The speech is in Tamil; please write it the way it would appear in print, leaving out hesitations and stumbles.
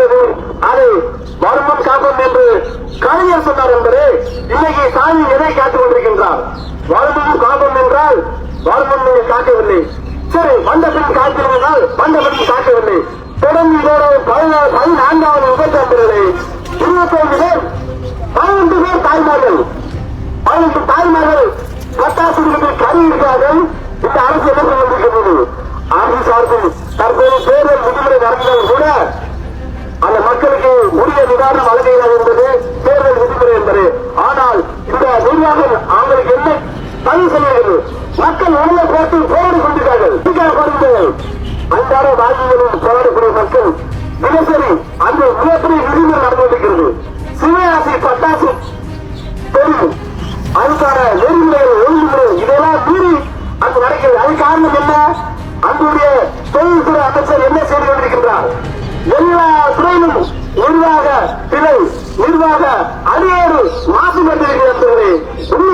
இருந்தது. அதை வருமுன் காப்போம் என்று கலைஞர் சொன்னார் என்பதே இன்னைக்கு ஸ்டாலின் எதை காத்துக் கொண்டிருக்கின்றார். வருமுன் காப்போம் என்றால் வருமுன் நீங்கள் காக்கவில்லை. சரி, வந்த பின் காத்திருந்தால் வந்த பின் காக்கவில்லை. தொடர்ந்து இதோட 14வது உபச்சாரங்களை 25 பேர் 12 பேர் தாய்மார்கள் 18 தாய்மார்கள் பட்டாசு கறி இருக்கார்கள். இந்த அரசு என்ன செய்ய கொண்டிருக்கிறது? அரசு சார்பில் தற்போது தேர்தல் விதிமுறை நடந்தால் கூட அந்த மக்களுக்கு உரிய நிவாரணம் வழங்குகிறார் என்பது தேர்தல் விதிமுறை என்பது. ஆனால் இந்த நிர்வாகம் அவங்களுக்கு என்ன பதிவு செய்கிறது? மக்கள் உள்ள போட்டு போராடி கொண்டிருக்கிறார்கள். அன்றாட வாழ்க்கைகளில் போராடக்கூடிய மக்கள் தினசரி அந்த மிகப்பெரிய விதிமுறை நடந்து கொண்டிருக்கிறது. சிவராசி பட்டாசு தெரியும், அதுக்கான நெறிமுறைகள் ஒழுங்குமுறை இதெல்லாம் மீறி அங்கு நடக்கிறது. அது காரணம் என்ன? அங்குடைய தொழில்துறை அமைச்சர் என்ன செய்து கொண்டிருக்கின்றார்? எல்லா துறையிலும்